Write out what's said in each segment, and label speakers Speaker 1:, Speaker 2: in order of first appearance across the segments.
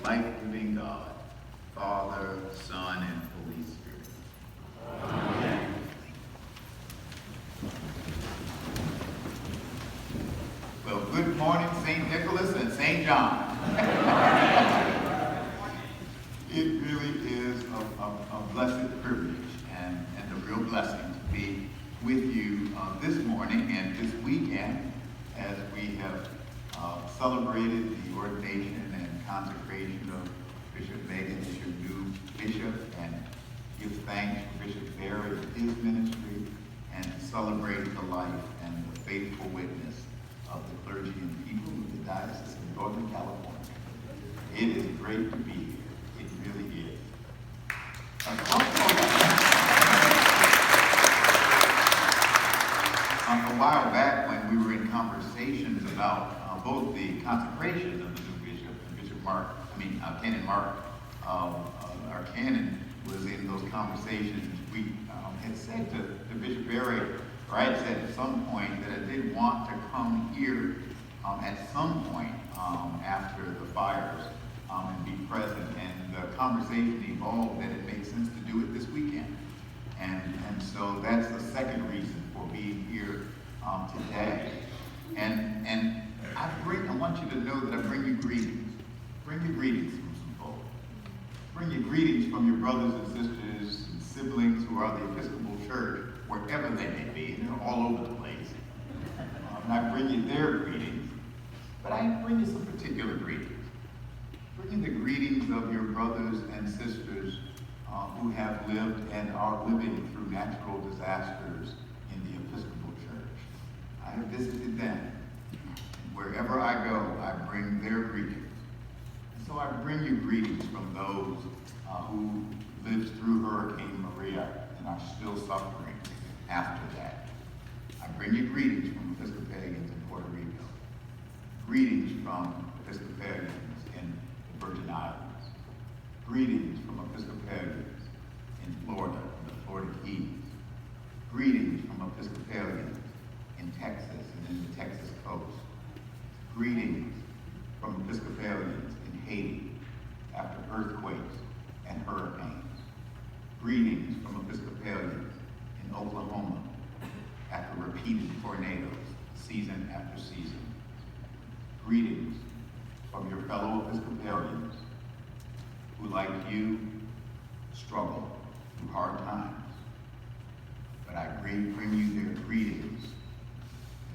Speaker 1: life-giving God, Father, Son, and Holy Spirit. Amen. Well, good morning, St. Nicholas and St. John. It really is a blessed privilege and a real blessing to be with you this morning and this weekend as we have celebrated the ordination and consecration of Bishop Megan as your new bishop, and give thanks for Bishop Barry and his ministry, and to celebrate the life and the faithful witness of the clergy and people of the Diocese of Northern California. It is great to be here. It really is. A while back, when we were in conversations about both the consecration of the new bishop and Canon Mark, our canon was in those conversations. We had said to Bishop Barry, or I had said at some point, that I did want to come here at some point after the fires and be present. And the conversation evolved that it makes sense to do it this weekend. And so that's the second reason for being here today. And I want you to know that I bring you greetings. Bring you greetings from some folks. Bring you greetings from your brothers and sisters and siblings who are the Episcopal Church, wherever they may be. They're all over the place. And I bring you their greetings, but I bring you some particular greetings. Bring you the greetings of your brothers and sisters who have lived and are living through natural disasters in the Episcopal Church. I have visited them. And wherever I go, I bring their greetings. And so I bring you greetings from those who lived through Hurricane Maria and are still suffering after that. I bring you greetings from Episcopalians in Puerto Rico. Greetings from Episcopalians in the Virgin Islands. Greetings from Episcopalians in Florida, and the Florida Keys. Greetings from Episcopalians in Texas and in the Texas coast. Greetings from Episcopalians in Haiti after earthquakes and hurricanes. Greetings from Episcopalians in Oklahoma after repeated tornadoes, season after season. Greetings from your fellow Episcopalians who, like you, struggle through hard times. But I bring you their greetings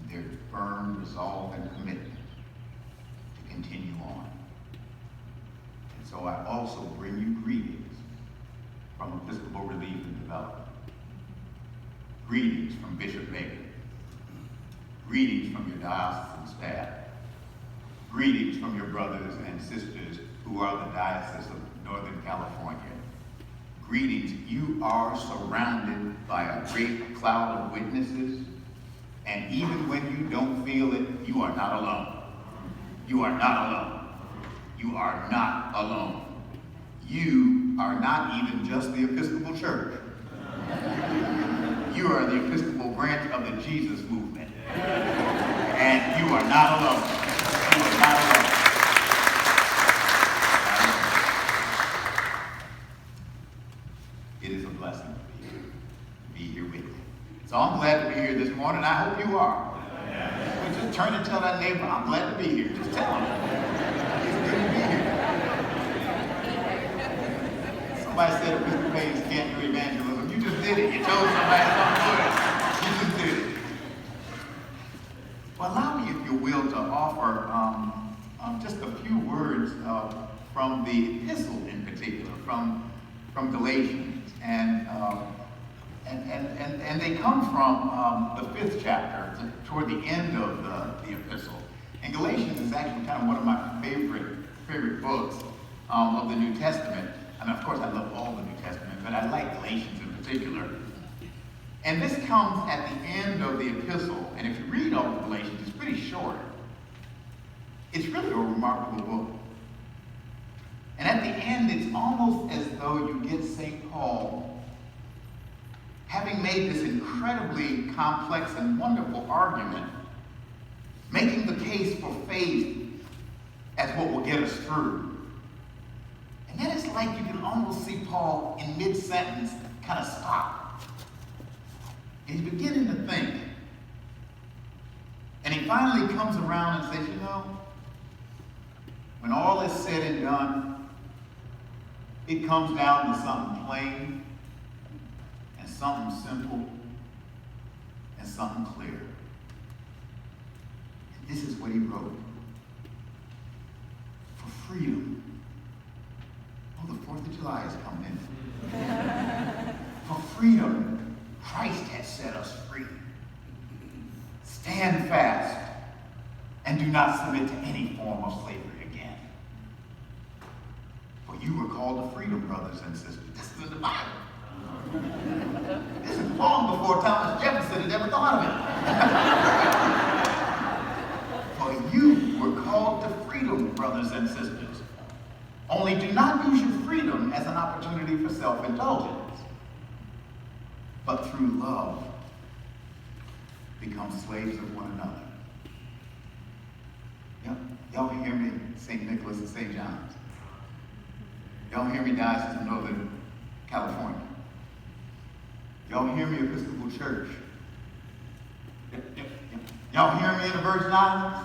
Speaker 1: and their firm resolve and commitment to continue on. And so I also bring you greetings from Episcopal Relief and Development. Greetings from Bishop Megan. Greetings from your diocesan staff. Greetings from your brothers and sisters who are the Diocese of Northern California. Greetings. You are surrounded by a great cloud of witnesses, and even when you don't feel it, you are not alone. You are not alone. You are not alone. You are not even just the Episcopal Church. You are the Episcopal branch of the Jesus movement. And you are not alone. You are not alone. It is a blessing to be here with you. So I'm glad to be here this morning. I hope you are. But just turn and tell that neighbor, I'm glad to be here. Just tell him. It's good to be here. Somebody said Episcopalians can't do evangelism. You just did it. You told somebody something good. You just did it. Well, allow me, if you will, to offer just a few words from the epistle in particular, from Galatians. And they come from the 5th chapter, toward the end of the epistle. And Galatians is actually kind of one of my favorite books of the New Testament. And of course, I love all the New Testament, but I like Galatians in particular. And this comes at the end of the epistle. And if you read all of Galatians, it's pretty short. It's really a remarkable book. And at the end, it's almost as though you get St. Paul, having made this incredibly complex and wonderful argument, making the case for faith as what will get us through. like you can almost see Paul in mid-sentence kind of stop. And he's beginning to think. And he finally comes around and says, you know, when all is said and done, it comes down to something plain and something simple and something clear. And this is what he wrote. For freedom. Oh, the 4th of July is coming in. For freedom, Christ has set us free. Stand fast and do not submit to any form of slavery again. For you were called to freedom, brothers and sisters. This is in the Bible. This is long before Thomas Jefferson had ever thought of it. For you were called to freedom, brothers and sisters. Only do not use your freedom as an opportunity for self-indulgence, but through love, become slaves of one another. Yep. Y'all hear me, St. Nicholas and St. John's? Y'all hear me, Diocese of Northern California? Y'all hear me, Episcopal Church? Yep. Y'all hear me in the Virgin Islands?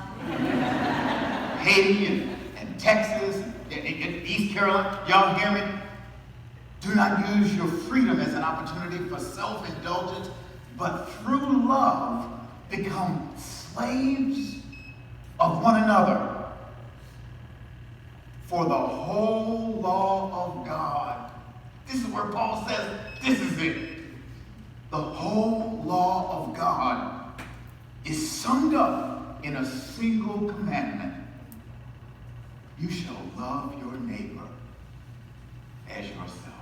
Speaker 1: Haiti and Texas, and East Carolina? Y'all hear me? Do not use your freedom as an opportunity for self-indulgence, but through love, become slaves of one another. For the whole law of God, this is where Paul says, this is it. The whole law of God is summed up in a single commandment. You shall love your neighbor as yourself.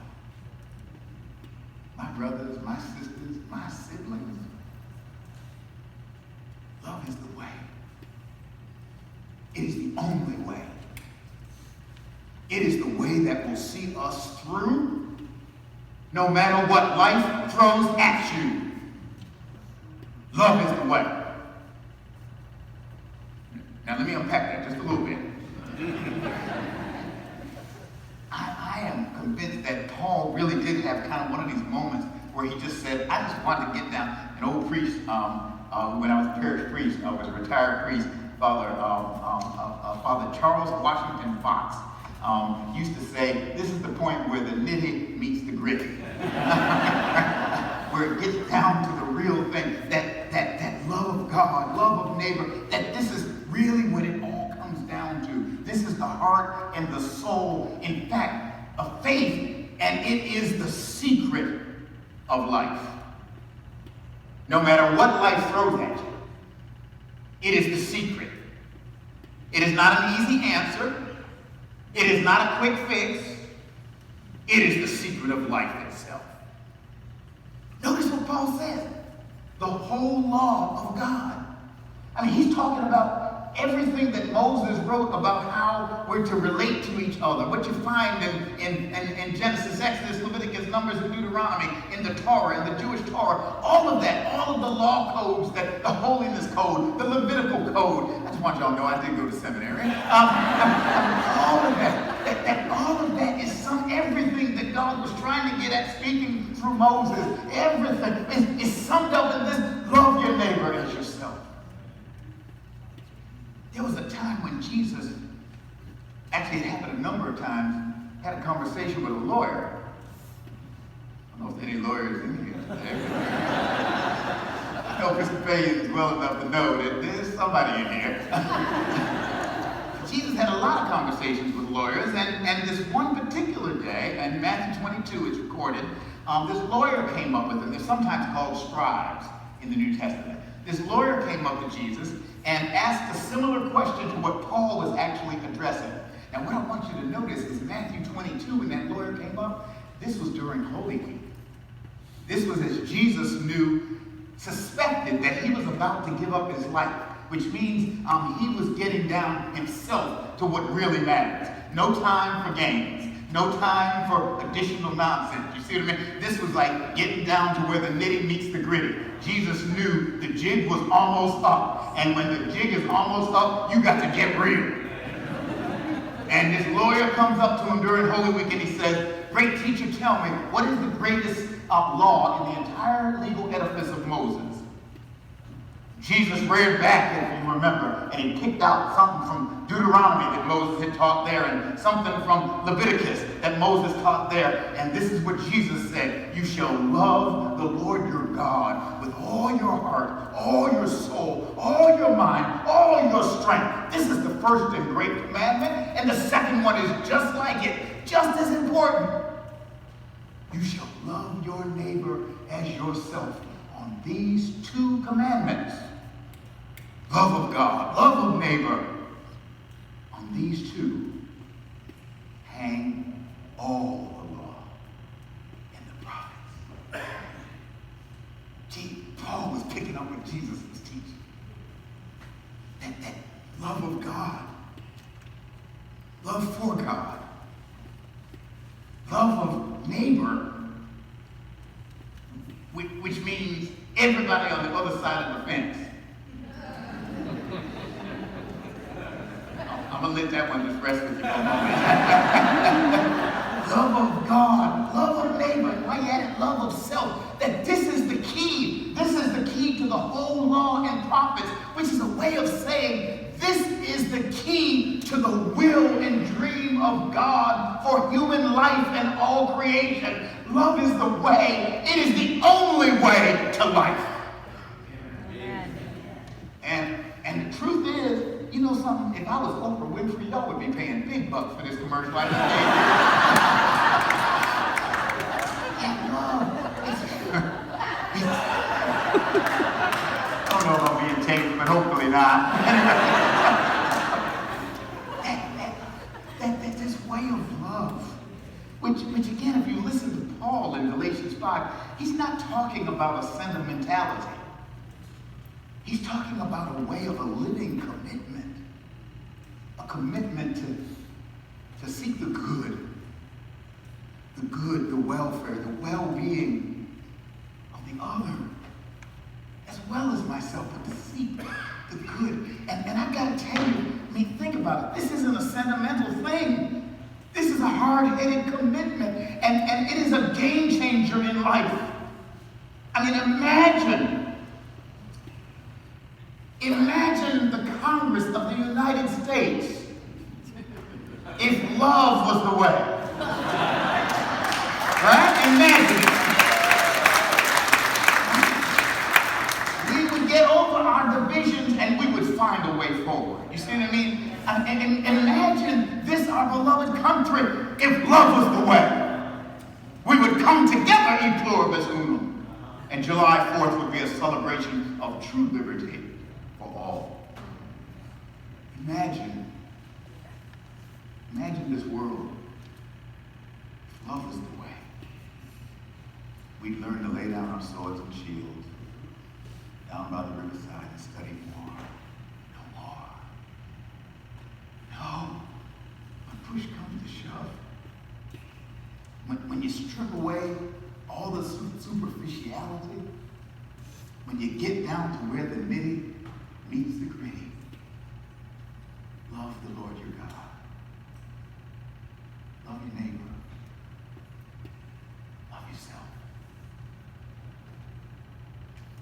Speaker 1: My brothers, my sisters, my siblings, love is the way. It is the only way. It is the way that will see us through no matter what life throws at you. Love is the way. Now let me unpack that just a little bit. I am convinced that Paul really did have kind of one of these moments where he just said, I just wanted to get down. An old priest, when I was a parish priest, I was a retired priest, Father Charles Washington Fox, used to say, this is the point where the nitty meets the gritty. Where it gets down to the real thing, that love of God, love of neighbor, that this is really what it all comes down to. This is the heart and the soul, in fact, of faith, and it is the secret of life. No matter what life throws at you, it is the secret. It is not an easy answer. It is not a quick fix. It is the secret of life itself. Notice what Paul says. The whole law of God. I mean, he's talking about everything that Moses wrote about how we're to relate to each other. What you find in Genesis, Exodus, Leviticus, Numbers, and Deuteronomy, in the Torah, in the Jewish Torah. All of that, all of the law codes, the holiness code, the Levitical code. I just want y'all to know I did go to seminary. All of that is everything that God was trying to get at speaking through Moses. Everything is summed up in this: love your neighbor as yourself. There was a time when Jesus, actually it happened a number of times, had a conversation with a lawyer. I don't know if there are any lawyers in here today. I know Episcopalians well enough to know that there's somebody in here. Jesus had a lot of conversations with lawyers, and this one particular day, in Matthew 22 it's recorded, this lawyer came up with them. They're sometimes called scribes in the New Testament. This lawyer came up to Jesus and asked a similar question to what Paul was actually addressing. Now what I want you to notice is Matthew 22, when that lawyer came up, this was during Holy Week. This was as Jesus suspected that he was about to give up his life, which means he was getting down himself to what really matters. No time for games. No time for additional nonsense. You see what I mean? This was like getting down to where the nitty meets the gritty. Jesus knew the jig was almost up. And when the jig is almost up, you got to get real. And this lawyer comes up to him during Holy Week and he says, "Great teacher, tell me, what is the greatest law in the entire legal edifice of Moses?" Jesus read back, if you remember, and he picked out something from Deuteronomy that Moses had taught there and something from Leviticus that Moses taught there. And this is what Jesus said: "You shall love the Lord your God with all your heart, all your soul, all your mind, all your strength." This is the first and great commandment. And the second one is just like it, just as important. You shall love your neighbor as yourself. On these two commandments, love of God, love of neighbor, on these two hang all the law and the prophets. Paul was picking up what Jesus was teaching. That love of God, love for God, love of neighbor, which means everybody on the other side of the fence. I'm going to let that one just rest with you for a moment. Love of God, love of neighbor, and why you added love of self. That this is the key. This is the key to the whole law and prophets, which is a way of saying this is the key to the will and dream of God for human life and all creation. Love is the way. It is the only way to life. And the truth is, you know something, if I was Oprah Winfrey, y'all would be paying big bucks for this commercial. I don't know if I'm being taken, but hopefully not. This way of love, which again, if you listen to Paul in Galatians 5, he's not talking about a sentimentality. He's talking about a way of a living commitment. A commitment to seek the good, the welfare, the well-being of the other, as well as myself, but to seek the good. And I've got to tell you, I mean, think about it. This isn't a sentimental thing. This is a hard-headed commitment, and it is a game changer in life. I mean, imagine the Congress of the United States if love was the way. Right? Imagine it. We would get over our divisions and we would find a way forward. You see what I mean? And imagine this, our beloved country, if love was the way. We would come together in pluribus unum. And July 4th would be a celebration of true liberty for all. Imagine this world. If love was the way, we'd learn to lay down our swords and shields down by the riverside and study war. No war. No. When push comes to shove, when you strip away all the superficiality, when you get down to where the nitty meets the gritty, love the Lord your God. Love your neighbor. Love yourself.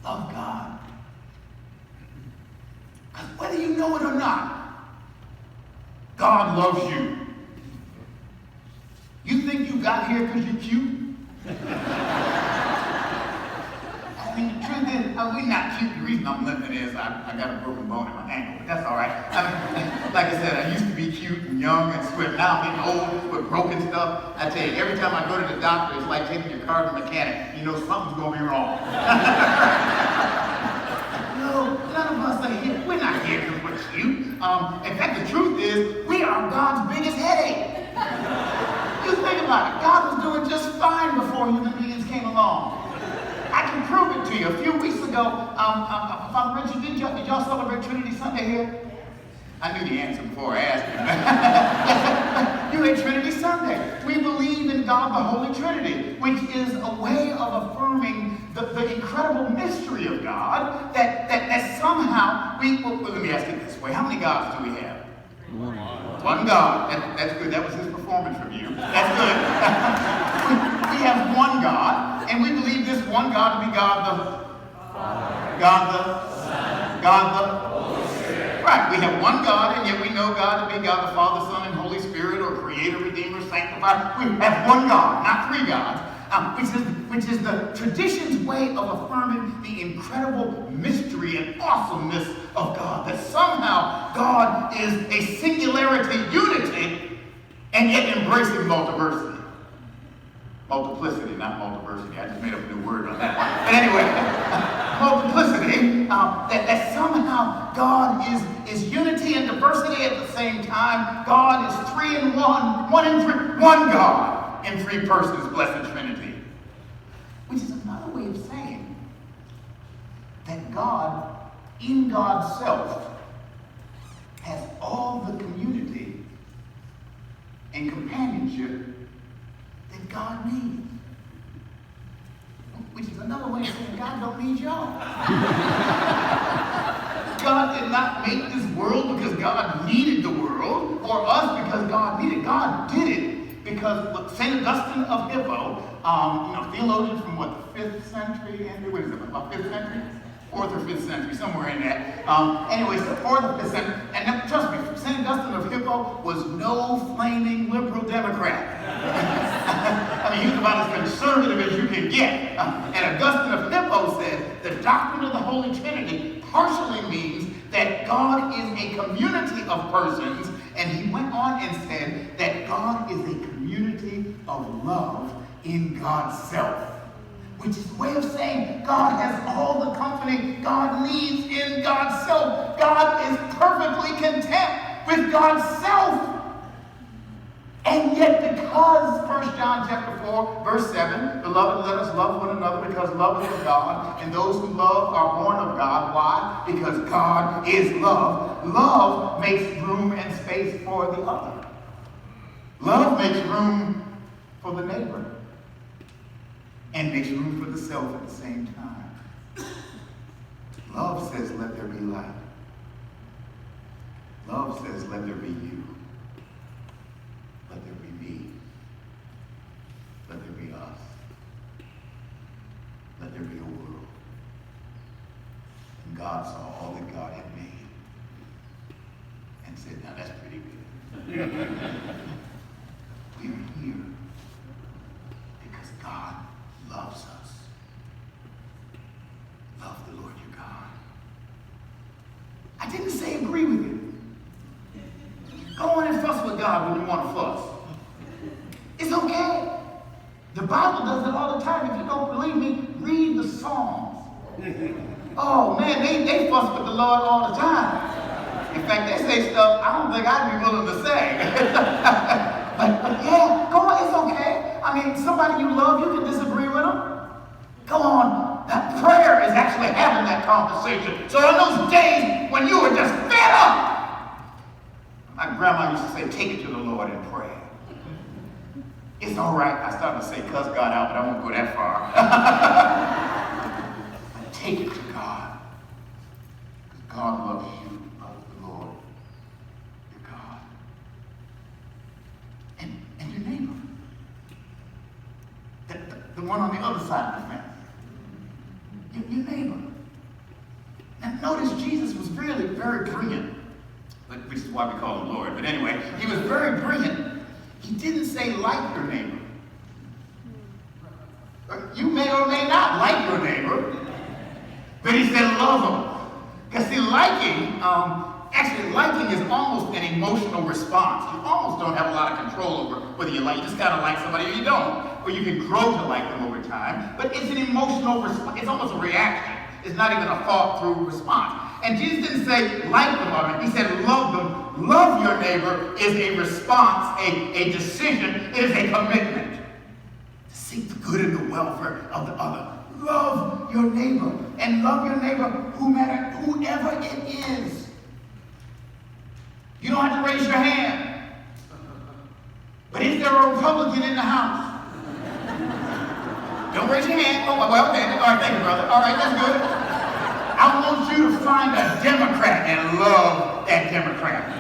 Speaker 1: Love God. Because whether you know it or not, God loves you. You think you got here because you're cute? I mean, the truth is, we're not cute. The reason I'm limping is I got a broken bone in my ankle, but that's all right. Like I said, I used to be cute and young and swift. Now I'm getting old with broken stuff. I tell you, every time I go to the doctor, it's like taking your car to the mechanic. You know something's going to be wrong. No, none of us are here. We're not here because we're cute. In fact, the truth is, we are God's biggest headache. You think about it. God was doing just fine before human beings came along. I can prove it to you. A few weeks ago, Father Richard, did y'all celebrate Trinity Sunday here? I knew the answer before I asked you. You had Trinity Sunday. We believe in God, the Holy Trinity, which is a way of affirming the incredible mystery of God that somehow well, let me ask it this way. How many gods do we have? One God. That's good. That was his performance review. That's good. We have one God, and we believe this one God to be God the Father, God the Son, God the Holy Spirit. Right. We have one God, and yet we know God to be God the Father, Son, and Holy Spirit, or Creator, Redeemer, Sanctifier. We have one God, not three gods. Which is the tradition's way of affirming the incredible mystery and awesomeness of God. That somehow God is a singularity, unity, and yet embracing multiversity. Multiplicity, not multiversity. I just made up a new word on that one. But anyway, multiplicity, that somehow God is unity and diversity at the same time. God is three in one, one in three, one God in three persons, blessed Trinity. Which is another way of saying that God, in God's self, has all the community and companionship that God needs. Which is another way of saying God don't need y'all. God did not make this world because God needed the world, or us because God needed. God did it because St. Augustine of Hippo, theologian from what, the 5th century, Andrew? What is it, about 5th century? 4th or 5th century, somewhere in that. Anyways, the 4th or 5th century. And trust me, St. Augustine of Hippo was no flaming liberal Democrat. I mean, he was about as conservative as you can get. And Augustine of Hippo said the doctrine of the Holy Trinity partially means that God is a community of persons, and he went on and said that God is a community of love in God's self. Which is a way of saying God has all the company God needs in God's self. God is perfectly content with God's self. And yet because 1 John chapter 4, verse 7, beloved, let us love one another because love is of God, and those who love are born of God. Why? Because God is love. Love makes room and space for the other. Love makes room for the neighbor. And makes room for the self at the same time. Love says, let there be light. Love says, let there be you. Let there be me. Let there be us. Let there be a world. And God saw all that God had made and said, now that's pretty good. We are here because God loves us. Love the Lord your God. I didn't say agree with you. Go on and fuss with God when you want to fuss. It's okay. The Bible does it all the time. If you don't believe me, read the Psalms. Oh man, they fuss with the Lord all the time. In fact, they say stuff I don't think I'd be willing to say. but yeah, go on, it's okay. I mean, somebody you love, you can disagree with them. Go on. That prayer is actually having that conversation. So on those days when you were just fed up, my grandma used to say, take it to the Lord in prayer. It's all right. I started to say cuss God out, but I won't go that far. But take it to God. Because God loves you. Love the Lord, your God. And your neighbor. The one on the other side of the fence. Your neighbor. Now notice Jesus was really very brilliant. Which is why we call him Lord. But anyway, he was very brilliant. He didn't say like your neighbor. You may or may not like your neighbor, but he said love them. Because see, liking is almost an emotional response. You almost don't have a lot of control over whether you like. You just kind of like somebody or you don't. Or you can grow to like them over time. But it's an emotional response. It's almost a reaction. It's not even a thought-through response. And Jesus didn't say like them, he said love them. Love your neighbor is a response, a decision, it is a commitment. To seek the good and the welfare of the other. Love your neighbor, and love your neighbor whoever it is. You don't have to raise your hand. But is there a Republican in the house? Don't raise your hand. Oh, well, okay. All right, thank you, brother. All right, that's good. I want you to find a Democrat and love that Democrat.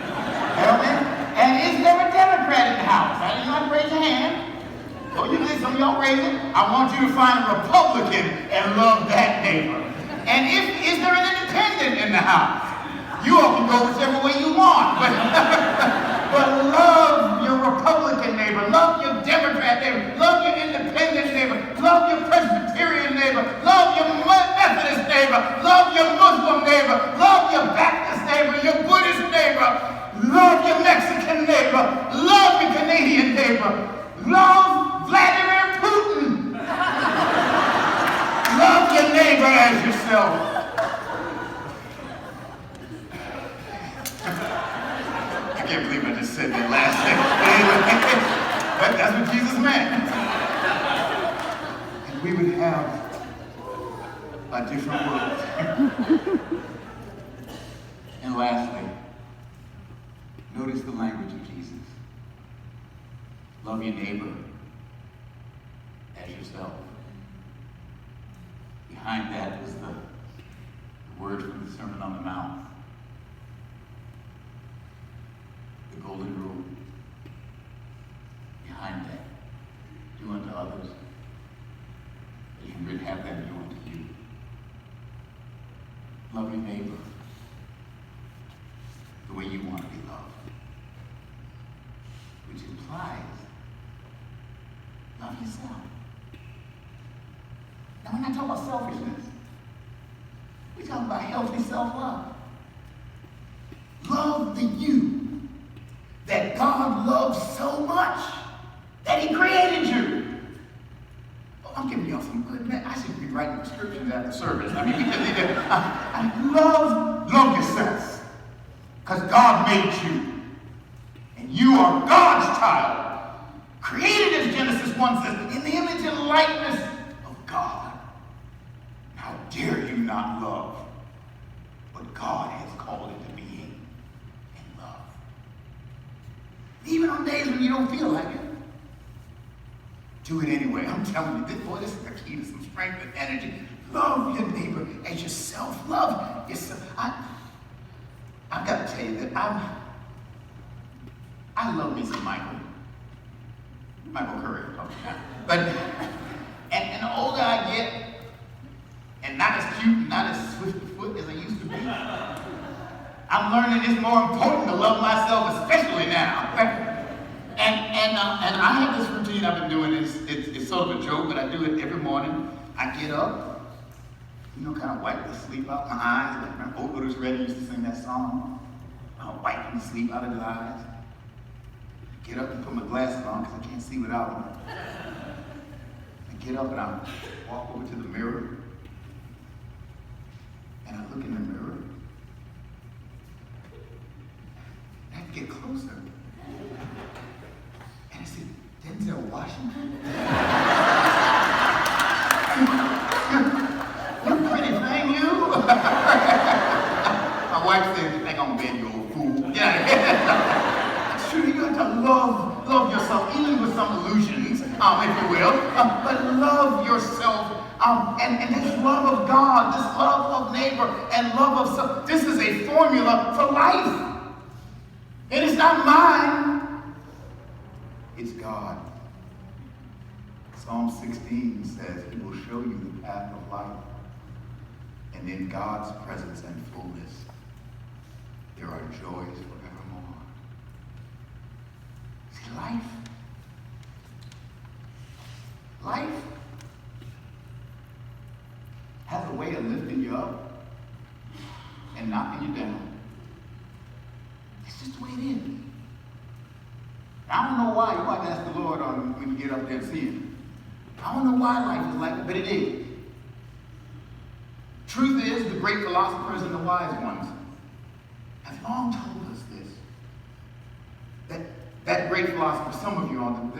Speaker 1: Amen. And is there a Democrat in the house? You want to raise your hand? Oh, you did, some of y'all raise it. I want you to find a Republican and love that neighbor. And is there an independent in the house? You all can go whichever way you want, but love your Republican neighbor, love your Democrat neighbor, love your independent neighbor, love your Presbyterian neighbor, love your Methodist neighbor, love your Muslim neighbor, love your Baptist neighbor, your Buddhist neighbor, love your Mexican neighbor, love your Canadian neighbor, love Vladimir Putin. Love your neighbor as yourself. I can't believe I just said that last thing. But that's what Jesus meant. And we would have a different world. And lastly, notice the language of Jesus. Love your neighbor as yourself. Behind that was the word from the Sermon on the Mount. The golden rule. Behind that, do unto others as you would have them do unto you. Love your neighbor the way you want to be loved. Which implies love yourself. Now we're not talking about selfishness. We're talking about healthy self-love. Love the you that God loves so much that he created you. Oh, I'm giving y'all some good, man. I should be writing prescriptions after service. I mean, because love yourself. Because God made you. And you are God's child. Created, as Genesis 1 says, in the image and likeness of God. How dare you not love what God has called it to be in love. Even on days when you don't feel like it, do it anyway. I'm telling you, this is the key to some strength and energy. Love your neighbor as yourself. Love yourself. I've got to tell you that I love me some Michael Curry. But and the older I get, and not as cute and not as swift of foot as I used to be, I'm learning it's more important to love myself, especially now. And I have this routine I've been doing. It's sort of a joke, but I do it every morning. I get up, kind of wipe the sleep out my eyes. Like my Otis Reddy used to sing that song. I'm wiping the sleep out of the eyes. Get up and put my glasses on because I can't see without them. I get up and I walk over to the mirror. And I look in the mirror. And I get closer. And I said, Denzel Washington? You pretty thing, you? My wife said, you think I'm bad, you old fool. Yeah. It's true, you have to love yourself, even with some illusions, if you will. But love yourself. And this love of God, this love of neighbor, and love of self, this is a formula for life. And it's not mine. It's God. Psalm 16 says, he will show you the path of life. And in God's presence and fullness, there are joys forevermore. See, life has a way of lifting you up and knocking you down. It's just the way it is. I don't know why. You might ask the Lord when you get up there and see him. I don't know why life is like that, but it is. Truth is, the great philosophers and the wise ones have long told us this. That great philosopher, some of you,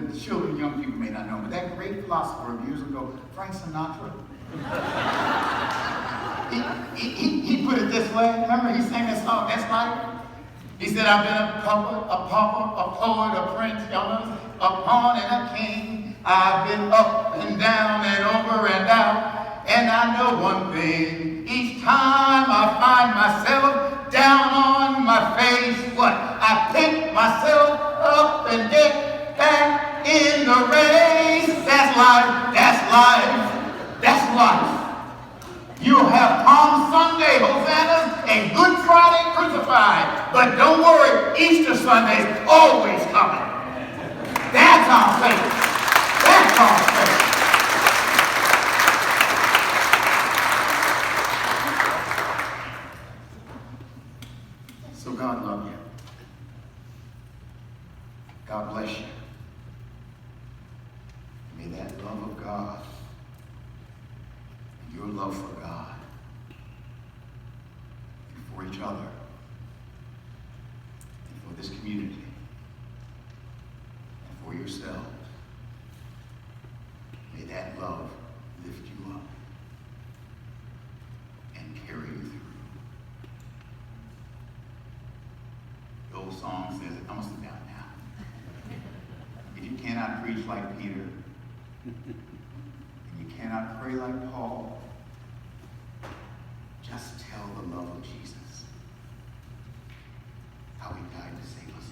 Speaker 1: the children, young people may not know, but that great philosopher of years ago, Frank Sinatra, he put it this way. Remember he sang that song, That's Life? He said, I've been a pauper, a poet, a prince, a pawn and a king. I've been up and down and over and out. And I know one thing, each time I find myself down on my face, what? I pick myself up and get back in the race. That's life. That's life. That's life. You'll have Palm Sunday, Hosannas, and Good Friday crucified. But don't worry, Easter Sunday's always coming. That's our faith. That's our faith. So God love you. God bless you. May that love of God, your love for God, and for each other, and for this community, and for yourselves, may that love lift you up and carry you through. The old song says, I'm going to sit down now. If you cannot preach like Peter, and you cannot pray like Paul, just tell the love of Jesus, how he died to save us